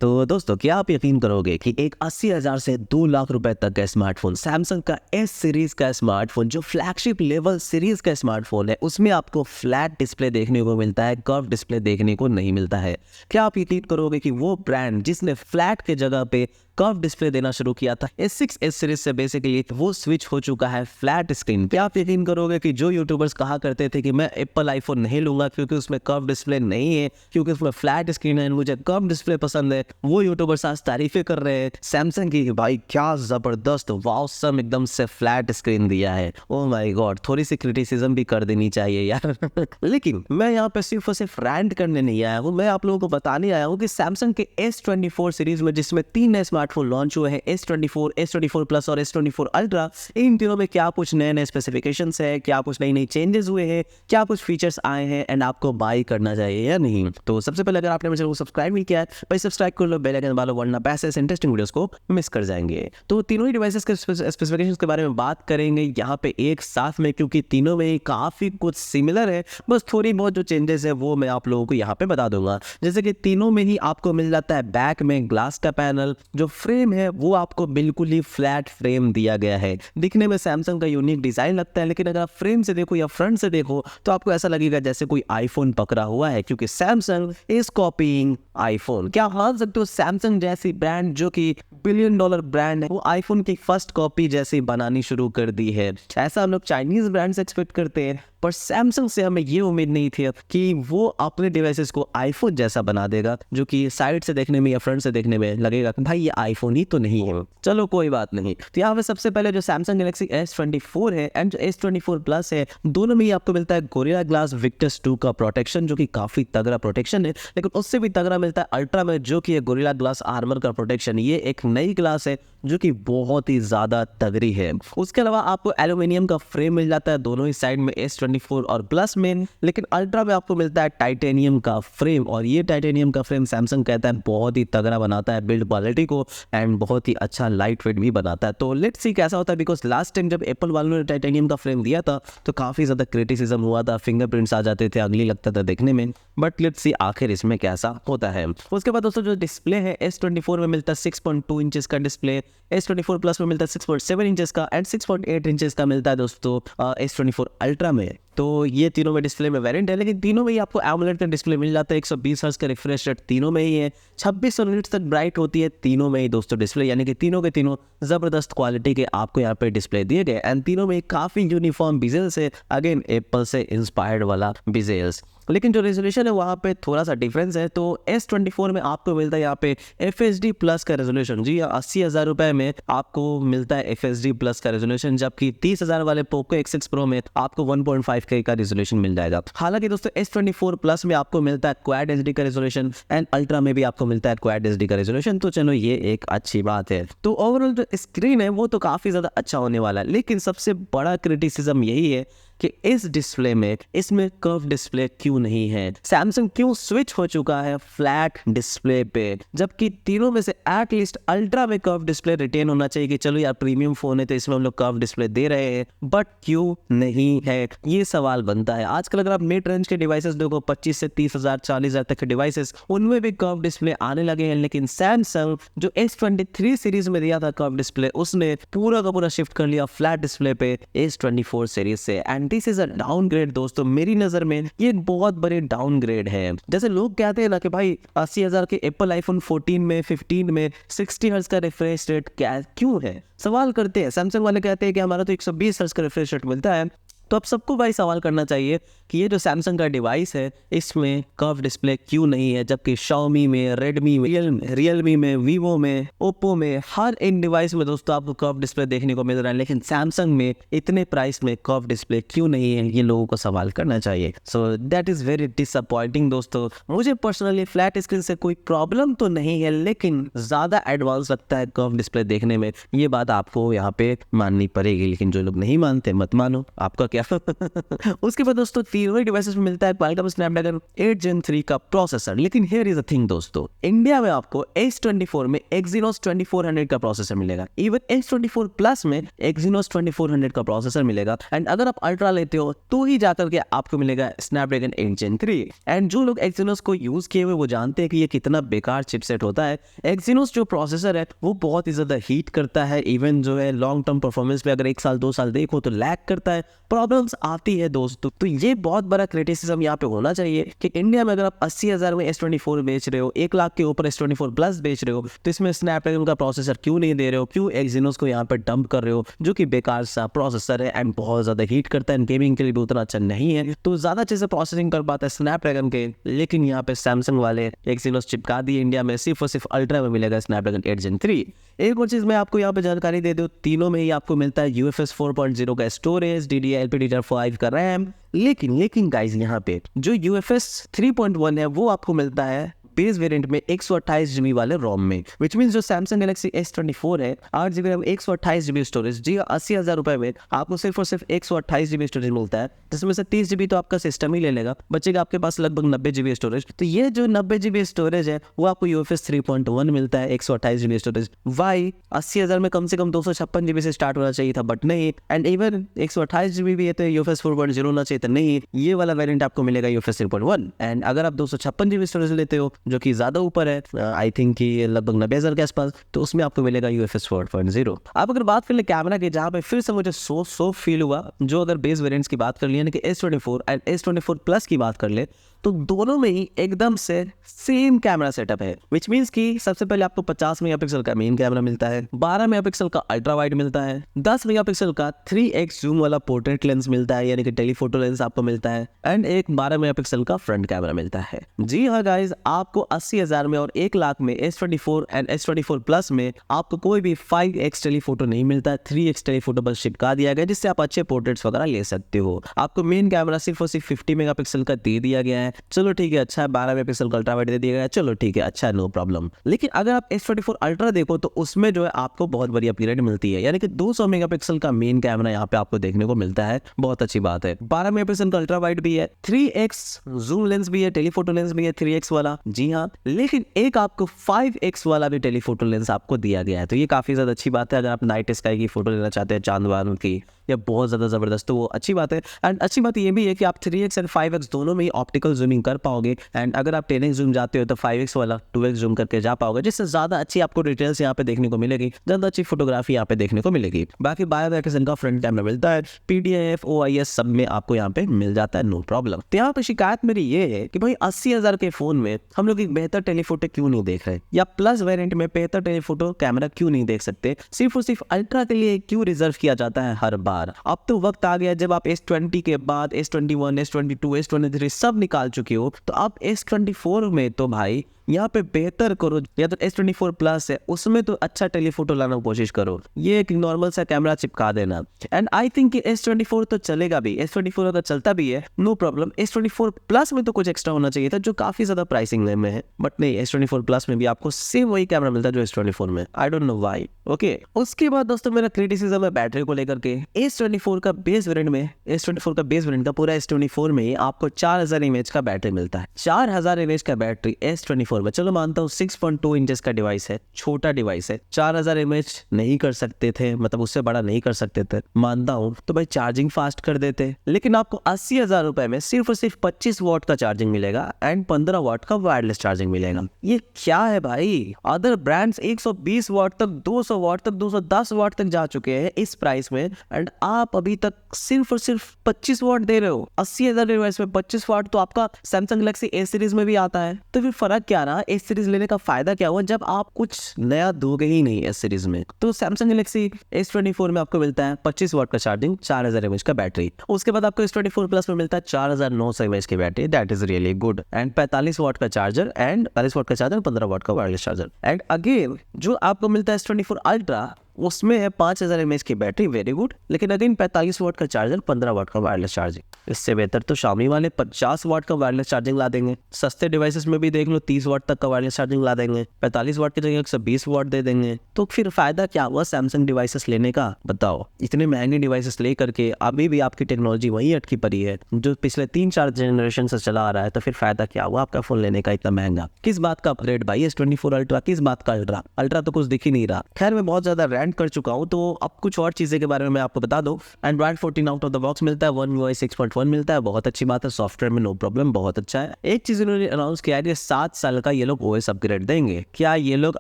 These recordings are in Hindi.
तो दोस्तों, क्या आप यकीन करोगे कि एक 80,000 से 2 लाख रुपए तक का स्मार्टफोन, सैमसंग का एस सीरीज का स्मार्टफोन, जो फ्लैगशिप लेवल सीरीज का स्मार्टफोन है, उसमें आपको फ्लैट डिस्प्ले देखने को मिलता है, कर्व डिस्प्ले देखने को नहीं मिलता है। क्या आप यकीन करोगे कि वो ब्रांड जिसने फ्लैट के जगह पे कर्व डिस्प्ले देना शुरू किया था, S6 एस सीरीज से बेसिकली वो स्विच हो चुका है फ्लैट स्क्रीन। क्या आप यकीन करोगे कि जो यूट्यूबर्स कहा करते थे कि मैं एप्पल आईफोन नहीं लूंगा क्योंकि उसमें कर्व डिस्प्ले नहीं है, क्योंकि उसमें फ्लैट स्क्रीन है, मुझे कर्व डिस्प्ले पसंद है, वो यूट्यूबर्स आज तारीफें कर रहे हैं सैमसंग की, भाई क्या जबरदस्त वाउसम एकदम से फ्लैट स्क्रीन दिया है। ओह माय गॉड, थोड़ी सी क्रिटिसिज्म भी कर देनी चाहिए यार। लेकिन मैं यहाँ पे सिर्फ और सिर्फ रैंट करने नहीं आया हूँ, मैं आप लोगों को बताने आया हूँ कि सैमसंग के S24 सीरीज में, जिसमें 3 नए स्मार्टफोन लॉन्च हुए हैं, S24, S24 प्लस और S24 अल्ट्रा, इन तीनों में क्या कुछ नए नए स्पेसिफिकेशंस है, क्या कुछ नई नई चेंजेस हुए हैं, क्या कुछ फीचर्स आए हैं एंड आपको बाई करना चाहिए या नहीं। तो सबसे पहले अगर आपने मेरे चैनल को सब्सक्राइब नहीं किया है, भाई सब्सक्राइब कर लो, बेल आइकन दबा लो, वरना पैसे इंटरेस्टिंग वीडियोस को मिस कर जाएंगे। तो तीनों ही डिवाइसेस के स्पेसिफिकेशंस के बारे में बात करेंगे यहाँ पे एक साथ में, क्योंकि तीनों में ही काफी कुछ सिमिलर है, बस थोड़ी बहुत जो चेंजेस है वो मैं आप लोगों को यहाँ पे बता दूंगा। जैसे कि तीनों में ही आपको मिल जाता है बैक में ग्लास का पैनल, जो फ्रेम है वो आपको बिल्कुल ही फ्लैट फ्रेम दिया गया है। दिखने में सैमसंग का यूनिक डिजाइन लगता है, लेकिन अगर आप फ्रेम से देखो या फ्रंट से देखो तो आपको ऐसा लगेगा जैसे कोई आईफोन पकड़ा हुआ है, क्योंकि सैमसंग इज कॉपीइंग आईफोन। क्या मान सकते हो, सैमसंग जैसी ब्रांड जो कि $1 बिलियन ब्रांड है, वो आईफोन की फर्स्ट कॉपी जैसी बनानी शुरू कर दी है। ऐसा हम लोग चाइनीज ब्रांड से एक्सपेक्ट करते हैं, पर सैमसंग से हमें ये उम्मीद नहीं थी कि वो अपने डिवाइसेस को आईफोन जैसा बना देगा, जो कि साइड से देखने में या फ्रंट से देखने में लगेगा कि भाई ये आईफोन ही तो नहीं है। चलो कोई बात नहीं। तो यहाँ पे सबसे पहले जो सैमसंग गैलेक्सी S24 है एंड जो S24 प्लस है, दोनों में ही आपको मिलता है गोरिल्ला ग्लास विक्टस 2 का प्रोटेक्शन, जो कि काफी तगड़ा प्रोटेक्शन है। लेकिन उससे भी तगड़ा मिलता है अल्ट्रा में, जो कि गोरिल्ला ग्लास आर्मर का प्रोटेक्शन। ये एक नई ग्लास है जो कि बहुत ही ज्यादा तगड़ी है। उसके अलावा आपको एल्यूमिनियम का फ्रेम मिल जाता है दोनों ही साइड में, S24 और प्लस में। लेकिन अल्ट्रा में आपको मिलता है टाइटेनियम का फ्रेम, और ये टाइटेनियम का फ्रेम सैमसंग कहता है बहुत ही तगड़ा बनाता है बिल्ड क्वालिटी को, एंड बहुत ही अच्छा लाइट वेट भी बनाता है। तो लेट्स सी कैसा होता है, बिकॉज लास्ट टाइम जब एप्पल वालों ने टाइटेनियम का फ्रेम दिया था तो काफी ज्यादा क्रिटिसिज्म हुआ था, फिंगरप्रिंट्स आ जाते थे, अगली लगता था देखने में। बट लेट्स सी आखिर इसमें कैसा होता है। उसके बाद दोस्तों जो डिस्प्ले है, S24 में मिलता है 6.2 इंचेस का डिस्प्ले, S24 प्लस में मिलता है 6.7 इंचेस का, एंड 6.8 इंचेस का मिलता है दोस्तों S24 अल्ट्रा में। तो ये तीनों में डिस्प्ले में वेरिएंट है, लेकिन तीनों में ही आपको एमोलेड का डिस्प्ले मिल जाता है। 120 हर्ट्ज का रिफ्रेश रेट तीनों में ही है, 2600 निट्स तक ब्राइट होती है तीनों में ही दोस्तों डिस्प्ले, यानी कि तीनों के तीनों जबरदस्त क्वालिटी के आपको यहाँ पे डिस्प्ले दिए गए, एंड तीनों में काफी यूनिफॉर्म बिजेल्स है, अगेन एप्पल से इंस्पायर्ड वाला बिजेल्स। लेकिन जो रेजोल्यूशन है वहाँ पे थोड़ा सा डिफरेंस है। तो S24 में आपको मिलता है यहाँ पे FHD प्लस का रेजोल्यूशन, जी 80,000 रुपए में आपको मिलता है FHD प्लस का रेजोल्यूशन, जबकि 30,000 वाले पोको X6 Pro में आपको 1.5K का रेजोल्यूशन मिल जाएगा। हालांकि दोस्तों S24 प्लस में आपको मिलता है क्वाड HD का रेजोल्यूशन, एंड अल्ट्रा में भी आपको मिलता है क्वाड HD का रेजोल्यूशन। तो चलो ये एक अच्छी बात है। तो ओवरऑल जो स्क्रीन है वो तो काफी ज्यादा अच्छा होने वाला है, लेकिन सबसे बड़ा क्रिटिसिज्म यही है कि इस डिस्प्ले में इसमें कर्व डिस्प्ले क्यों नहीं है। सैमसंग क्यों स्विच हो चुका है फ्लैट डिस्प्ले पे, जबकि तीनों में से एटलीस्ट अल्ट्रा में कर्व डिस्प्ले रिटेन होना चाहिए कि चलो यार प्रीमियम फोन है तो इसमें हम लोग कर्व डिस्प्ले दे रहे हैं, बट क्यों नहीं है, ये सवाल बनता है। आजकल अगर आप मिड रेंज के डिवाइसेस देखो, 25 से 30,000 40,000 तक के डिवाइसेस, उनमें भी कर्व डिस्प्ले आने लगे हैं। लेकिन सैमसंग जो S23 सीरीज में दिया था कर्व डिस्प्ले, उसने पूरा का पूरा शिफ्ट कर लिया फ्लैट डिस्प्ले पे S24 सीरीज से, and this is a downgrade दोस्तों। मेरी नजर में ये एक बहुत बड़ी डाउनग्रेड है। जैसे लोग कहते हैं ना कि भाई 80,000 के एप्पल आईफोन 14 में 15 में 60 हर्ट्ज का रिफ्रेश रेट क्या क्यों है, सवाल करते हैं। सैमसंग वाले कहते हैं कि हमारा तो 120 हर्ट्ज का रिफ्रेश रेट मिलता है। तो अब सबको भाई सवाल करना चाहिए कि ये जो सैमसंग का डिवाइस है इसमें कर्व डिस्प्ले क्यों नहीं है, जबकि Xiaomi में, Redmi में, Realme में, Vivo में, Oppo में, हर इन डिवाइस में दोस्तों आपको कर्व डिस्प्ले देखने को मिल रहा है। लेकिन सैमसंग में इतने प्राइस में कर्व डिस्प्ले क्यों नहीं है, ये लोगों को सवाल करना चाहिए। So that is very disappointing दोस्तों। मुझे पर्सनली फ्लैट स्क्रीन से कोई प्रॉब्लम तो नहीं है, लेकिन ज्यादा एडवांस लगता है कर्व डिस्प्ले देखने में, ये बात आपको यहाँ पे माननी पड़ेगी। लेकिन जो लोग नहीं मानते मत मानो, आपका क्या क्या उसके बाद दोस्तों तीनों ही डिवाइसेस में मिलता है क्वालकॉम स्नैपड्रैगन 8 Gen 3 का प्रोसेसर। लेकिन हियर इज अ थिंग दोस्तों, इंडिया में आपको S24 में Exynos 2400 का प्रोसेसर मिलेगा, इवन S24 प्लस में Exynos 2400 का प्रोसेसर मिलेगा। एंड अगर आप अल्ट्रा लेते हो तो ही जाकर के आपको मिलेगा स्नैपड्रैगन 8 Gen 3। एंड जो लोग Exynos को यूज किए हुए वो जानते हैं कि ये कितना बेकार चिपसेट होता है। Exynos जो प्रोसेसर है वो बहुत ही ज्यादा हीट करता है, इवन जो है लॉन्ग टर्म परफॉर्मेंस पे अगर 1 साल 2 साल देखो तो लैग करता है, प्रॉब्लम्स आती है दोस्तों। तो ये बहुत बड़ा क्रिटिसिज्म यहाँ पे होना चाहिए कि इंडिया में अगर आप 80,000 में S24 बेच रहे हो, 1 लाख के ऊपर S24 प्लस बेच रहे हो, तो इसमें स्नैपड्रैगन का प्रोसेसर क्यों नहीं दे रहे हो, क्यों Exynos को यहाँ पे डंप कर रहे हो जो कि बेकार सा प्रोसेसर है एंड बहुत ज्यादा हीट करता है, गेमिंग के लिए भी उतना अच्छा नहीं है। तो ज्यादा अच्छे से प्रोसेसिंग कर पाता है स्नैपड्रैगन के, लेकिन यहाँ पे सैमसंग वाले Exynos चिपका दिए इंडिया में, सिर्फ और सिर्फ अल्ट्रा में मिलेगा स्नैपड्रैगन 8 Gen 3। एक और चीज मैं आपको यहाँ पे जानकारी दे दूं, तीनों में ही आपको मिलता है UFS 4.0 का स्टोरेज, DDR5 का रैम। लेकिन गाइस यहाँ पे जो UFS 3.1 है वो आपको मिलता है बेस वेरिएंट में 128 GB वाले रोम में, विच मीन जो Samsung Galaxy S24 है 8 GB रैम 128 GB स्टोरेज, जी 80,000 रुपए में आपको सिर्फ और सिर्फ 128 GB स्टोरेज मिलता है, जिसमें से 30 GB तो आपका सिस्टम ही ले लेगा, बचेगा आपके पास लगभग 90 GB स्टोरेज। तो ये जो 90 GB स्टोरेज है वो आपको UFS 3.1 मिलता है 128 GB स्टोरेज। वाई 80,000 में कम से कम 256 GB से स्टार्ट होना चाहिए था, बट नहीं। एंड इवन 128 GB भी है तो UFS 4.0 होना चाहिए था, नहीं, ये वाला वेरिएंट आपको मिलेगा UFS 3.1। एंड अगर आप 256 GB स्टोरेज लेते हो जो कि ज्यादा ऊपर है, आई थिंक कि लगभग 90,000 के आसपास, तो उसमें आपको मिलेगा UFS 4.0। आप अगर बात कर ले कैमरा की, जहां पे फिर से मुझे सो फील हुआ, जो अगर बेस वेरिएंट्स की बात कर ली यानी कि S24 एंड S24 प्लस की बात कर ले, तो दोनों में ही एकदम से सेम कैमरा सेटअप है, विच मीन्स कि सबसे पहले आपको 50 मेगापिक्सल का मेन कैमरा मिलता है, 12 मेगापिक्सल का अल्ट्रा वाइड मिलता है, 10 मेगापिक्सल का 3x जूम वाला पोर्ट्रेट लेंस मिलता है यानी कि टेलीफोटो लेंस आपको मिलता है, एंड एक 12 मेगापिक्सल का फ्रंट कैमरा मिलता है। जी हाँ गाइज, आपको 80,000 में और 1 लाख में S24 एंड S24 प्लस में आपको कोई भी 5x टेलीफोटो नहीं मिलता है, 3x टेलीफोटो बस चिपका दिया गया जिससे आप अच्छे पोर्ट्रेट्स वगैरह ले सकते हो। आपको मेन कैमरा सिर्फ और सिर्फ 50 मेगापिक्सल का दे दिया गया है, चलो ठीक है अच्छा है, 12 मेगापिक्सल का अल्ट्रा वाइड दे दिया गया, चलो ठीक है अच्छा है, नो प्रॉब्लम। लेकिन अगर आप S24 अल्ट्रा देखो तो उसमें जो है आपको बहुत बड़ी अपग्रेड मिलती है, यानी कि 200 मेगापिक्सल का मेन कैमरा यहाँ पे आपको देखने को मिलता है, बहुत अच्छी बात है। 12 मेगापिक्सल का अल्ट्रा वाइड भी है, 3x जूम लेंस भी है, टेलीफोटो लेंस भी है 3x वाला, जी हाँ, लेकिन एक आपको 5x वाला भी टेलीफोटो लेंस आपको दिया गया है, तो ये काफी ज्यादा अच्छी बात है। अगर आप नाइट स्काई की फोटो लेना चाहते हैं, चांद वारों की, या बहुत ज्यादा जबरदस्त, तो वो अच्छी बात है। एंड अच्छी बात ये भी है कि आप 3x एंड 5x दोनों में ही ऑप्टिकल जूमिंग कर पाओगे, एंड अगर आप 10x जूम जाते हो तो 5x वाला 2x जूम करके जा पाओगे, जिससे ज्यादा अच्छी आपको डिटेल्स यहाँ पे देखने को मिलेगी, ज्यादा अच्छी फोटोग्राफी यहाँ पे देखने को मिलेगी। बाकी 12 मेगापिक्सल का फ्रंट कैमरा मिलता है, PDIF OIS सब में आपको यहाँ पे मिल जाता है, नो प्रॉब्लम। तो यहाँ पे शिकायत मेरी ये है कि भाई 80,000 के फोन में हम लोग एक बेहतर टेलीफोटो क्यों नहीं देख रहे, या प्लस वेरिएंट में बेहतर टेलीफोटो कैमरा क्यों नहीं देख सकते, सिर्फ और सिर्फ अल्ट्रा के लिए क्यों रिजर्व किया जाता है हर बार। अब तो वक्त आ गया जब आप S20 के बाद S21, S22, S23 सब निकाल चुके हो, तो आप S24 में तो भाई यहाँ पे बेहतर करो, या तो S24 प्लस है उसमें तो अच्छा टेलीफोटो लाने की कोशिश करो, ये एक नॉर्मल सा कैमरा चिपका देना। एंड आई थिंक कि S24 तो चलेगा भी, S24 तो चलता भी है, नो प्रॉब्लम। S24 प्लस में तो कुछ एक्स्ट्रा होना चाहिए था जो काफी ज्यादा प्राइसिंग में है, बट नहीं, S24 प्लस में भी आपको सेम वही कैमरा मिलता है जो S24 में, I don't know why. Okay, उसके बाद दोस्तों मेरा क्रिटिसिज्म है बैटरी को लेकर के। S24 का बेस वेरिएंट में, S24 का बेस वेरिएंट का पूरा S24 में आपको 4000 mAh का बैटरी मिलता है, 4000 mAh का बैटरी S24 में। चलो मानता हूँ 6.2 इंचेस का डिवाइस है, छोटा डिवाइस है, 4000 mAh नहीं कर सकते थे, मतलब उससे बड़ा नहीं कर सकते थे, मानता हूँ, तो भाई चार्जिंग फास्ट कर देते। लेकिन आपको 80,000 रुपए में सिर्फ और सिर्फ 25 वाट का चार्जिंग मिलेगा एंड 15 वाट का वायरलेस चार्जिंग मिलेगा। ये क्या है भाई? अदर ब्रांड्स 120 वाट तक, 200 वाट तक, 210 वाट तक जा चुके हैं इस प्राइस में, एंड आप अभी तक सिर्फ और सिर्फ 25 वाट दे रहे हो। 80,000 डिवाइस में 25 वाट तो आपका सैमसंग गैलेक्सी A सीरीज में भी आता है, तो फिर फर्क क्या रहा? A सीरीज लेने का फायदा क्या हुआ जब आप कुछ नया दोगे ही नहीं S सीरीज में? तो सैमसंग गैलेक्सी S24 में आपको मिलता है 25 वाट का चार्जिंग, 4000 mAh का बैटरी। उसके बाद आपको S24 प्लस में मिलता है 4900 mAh की battery, that is really good, and 45 वाट का चार्जर, एंड 45 वाट का चार्जर, 15 वाट का वायरलेस चार्जर। एंड अगेन जो आपको मिलता है S24 अल्ट्रा, उसमें है 5000 mAh की बैटरी, वेरी गुड, लेकिन अगेन 45 वाट का चार्जर, 15 वाट का वायरलेस चार्जिंग। इससे बेहतर तो Xiaomi वाले 50 वाट का वायरलेस चार्जिंग ला देंगे। सस्ते डिवाइसेस में भी देख लो 30 वाट तक का वायरलेस चार्जिंग ला देंगे, 45 वाट की जगह 120 वाट दे देंगे। तो फिर फायदा क्या हुआ सैमसंग डिवाइसेस लेने का, बताओ। इतने महंगे डिवाइसेस ले करके अभी भी आपकी टेक्नोलॉजी वहीं अटकी पड़ी है जो पिछले 3-4 जनरेशन से चला आ रहा है। तो फिर फायदा क्या हुआ आपका फोन लेने का इतना महंगा? किस बात का अपग्रेड भाई S24 अल्ट्रा, किस बात का अल्ट्रा? अल्ट्रा तो कुछ दिख ही नहीं रहा। खैर मैं बहुत ज्यादा रैंट कर चुका हूँ, तो अब कुछ और चीजें के बारे में मैं आपको बता दूं। Android 14 out of the box मिलता है, One UI 6.1 मिलता है, बहुत अच्छी बात है। सॉफ्टवेयर में नो प्रॉब्लम, बहुत अच्छा है। एक चीज इन्होंने अनाउंस किया है, 7 साल का ये लोग OS अपग्रेड देंगे। क्या ये लोग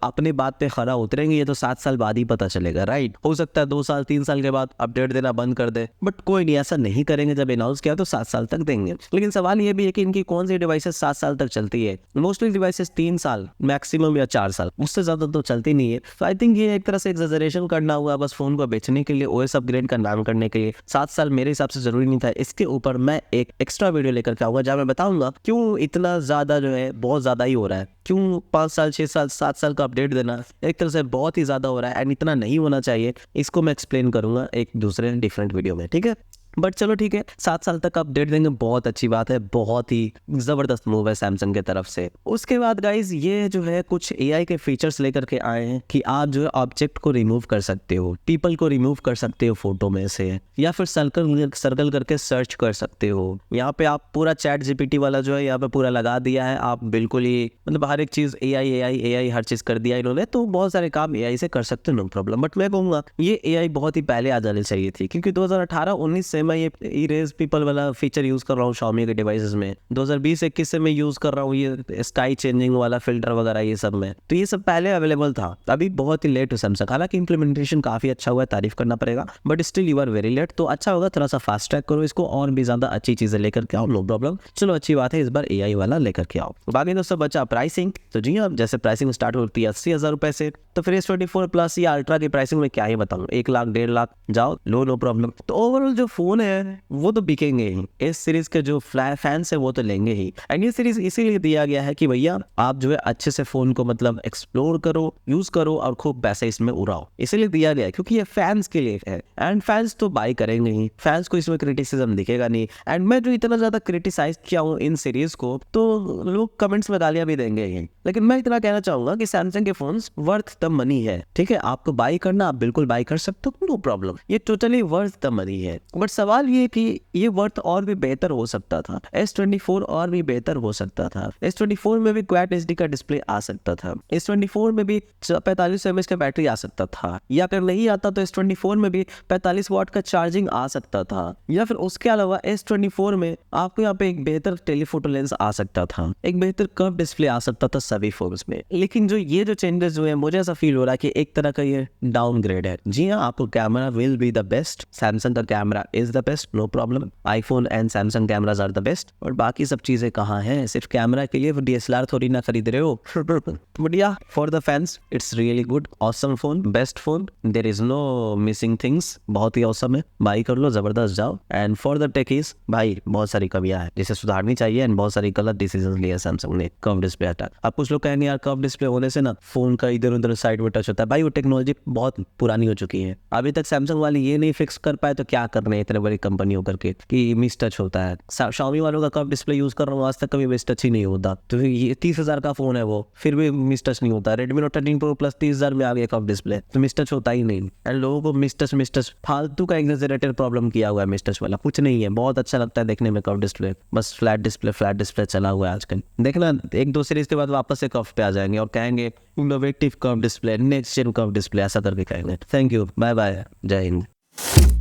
अपनी बात पे खरा उतरेंगे? ये तो 7 साल बाद ही पता चलेगा, राइट? हो सकता है 2 साल 3 साल के बाद अपडेट देना बंद कर दे, बट कोई नहीं, ऐसा नहीं करेंगे। जब अनाउंस किया तो 7 साल तक देंगे। लेकिन सवाल ये भी है कि इनकी कौन सी डिवाइसेस 7 साल तक चलती है? मोस्टली डिवाइसेस 3 साल मैक्सिमम या 4 साल, उससे ज्यादा तो चलती नहीं है। तो आई थिंक ये एक तरह से एक्सैजरेशन करना हुआ बस फोन को बेचने के लिए, OS अपग्रेड का नाम करने के लिए। 7 साल मेरे हिसाब से जरूरी नहीं था। इसके ऊपर मैं एक एक्स्ट्रा वीडियो लेकर के आऊंगा जहाँ मैं बताऊंगा क्यों इतना ज्यादा जो है बहुत ज्यादा ही हो रहा है, क्यों 5 साल 6 साल 7 साल का अपडेट देना एक तरह से बहुत ही ज्यादा हो रहा है एंड इतना नहीं होना चाहिए। इसको मैं एक्सप्लेन करूंगा एक दूसरे डिफरेंट वीडियो में, ठीक है? बट चलो ठीक है, 7 साल तक अपडेट देंगे, बहुत अच्छी बात है, बहुत ही जबरदस्त मूव है सैमसंग की तरफ से। उसके बाद गाइज ये जो है कुछ AI के फीचर्स लेकर के आए हैं कि आप जो है ऑब्जेक्ट को रिमूव कर सकते हो, पीपल को रिमूव कर सकते हो फोटो में से, या फिर सर्कल करके सर्च कर सकते हो। यहाँ पे आप पूरा चैट GPT वाला जो है यहाँ पे पूरा लगा दिया है। आप बिल्कुल ही मतलब हर एक चीज AI हर चीज कर दिया इन्होंने, तो बहुत सारे काम AI से कर सकते हो, नो प्रॉब्लम। बट मैं कहूँगा ये AI बहुत ही पहले आ जानी चाहिए थी, क्योंकि 2018-19 से मैं ये इरेज पीपल वाला फीचर यूज कर रहा हूँ Xiaomi के डिवाइसेस में। 2020-21 से मैं यूज कर रहा हूँ ये स्काई चेंजिंग वाला फिल्टर वगैरह, ये सब में तो ये सब पहले अवेलेबल था। अभी बहुत ही लेट है सैमसंग, हालांकि इंप्लीमेंटेशन काफी अच्छा हुआ है, तारीफ करना पड़ेगा, but still you are very late. तो अच्छा होगा थोड़ा सा फास्ट ट्रैक करो इसको और भी ज्यादा अच्छी चीजें लेकर के आओ, नो प्रॉब्लम। चलो अच्छी बात है, इस बार AI वाला लेकर के आओ। बाकी दोस्तों बचा प्राइसिंग। तो जी हाँ, जैसे प्राइसिंग स्टार्ट होती है 80,000 रुपए से, तो फिर S24 प्लस या अल्ट्रा की प्राइसिंग में क्या ही बताऊँ, 1 लाख 1.5 लाख जाओ लो, नो प्रॉब्लम। तो ओवरऑल जो फोन है वो तो बिकेंगे ही, इस सीरीज के जो फैंस है वो तो लेंगे ही। एंड ये सीरीज इसीलिए दिया गया है कि भैया आप जो है अच्छे से फोन को मतलब एक्सप्लोर करो, यूज करो और खूब पैसे इसमें उड़ाओ, इसीलिए दिया गया है, क्योंकि ये फैंस के लिए है। एंड फैंस तो बाय करेंगे ही, फैंस को इसमें क्रिटिसिज्म दिखेगा नहीं। एंड मैं जो इतना ज्यादा क्रिटिसाइज किया हूँ इन सीरीज को, तो लोग कमेंट्स में गालियां भी देंगे ही, लेकिन मैं इतना कहना चाहूंगा कि सैमसंग के फोन्स वर्थ द मनी है, ठीक है? आपको बाय करना, आप बिल्कुल बाय कर सकते हो, नो प्रॉब्लम, ये टोटली वर्थ द मनी है। बट सवाल ये कि ये वर्थ और भी बेहतर हो सकता था, S24 और भी बेहतर हो सकता था। S24 में भी क्वाड HD का डिस्प्ले आ सकता था, S24 में भी 45 mAh का बैटरी आ सकता था, या अगर नहीं आता तो S24 में भी 45 वाट का चार्जिंग आ सकता था, या फिर उसके अलावा S24 में आपको यहाँ पे एक बेहतर टेलीफोटो लेंस आ सकता था, एक बेहतर कर्व डिस्प्ले आ सकता था सभी फोन्स में। लेकिन जो ये जो चेंजेस हुए हैं, मुझे ऐसा फील हो रहा है कि एक तरह का ये डाउनग्रेड है। जी हाँ, आपको camera will be the best, Samsung का camera is the best, no problem, iPhone and Samsung cameras are the best, और बाकी सब चीजें कहाँ हैं? सिर्फ कैमरा के लिए DSLR थोड़ी ना खरीद रहे हो। But yeah for the fans it's really good, awesome phone, best phone, there is no missing things, बहुत ही ऑसम है, बाई कर लो, जबरदस्त जाओ। एंड फॉर द टेकीज भाई बहुत सारी कमियां हैं जिसे सुधारनी चाहिए, एंड बहुत सारी गलत डिसीजन लिए सैमसंग ने कर्व डिस्प्ले हटा। अब कुछ लोग कहेंगे यार कर्व डिस्प्ले होने से ना फोन का इधर उधर साइड में टच होता है, भाई वो टेक्नोलॉजी बहुत पुरानी हो चुकी है, अभी तक सैमसंग वाले ये नहीं फिक्स कर पाए, तो क्या कर रहे हैं इतने बड़ी कंपनी होकर के कि मिस टच होता है। Xiaomi वालों का कर्व डिस्प्ले यूज कर रहा हूँ, आज तक कभी मिस टच ही नहीं होता। तो ये 30,000 का फोन है वो, फिर भी मिस टच नहीं होता। Redmi Note 13 Pro Plus 30,000 में आ गया कर्व डिस्प्ले, तो मिस टच होता ही नहीं। एंड लोगों को मिस टच फालतू का एक्सैजरेटेड प्रॉब्लम किया हुआ है, मिस टच वाला कुछ नहीं है, बहुत अच्छा लगता है देखने में कर्व डिस्प्ले, बस फ्लैट डिस्प्ले चला हुआ है आजकल। देखना 1-2 सीरीज के बाद वापस से कर्व पे आ जाएंगे और कहेंगे innovative curve display, next gen curve display, ऐसा करके कहेंगे। थैंक यू, बाय बाय, जय हिंद।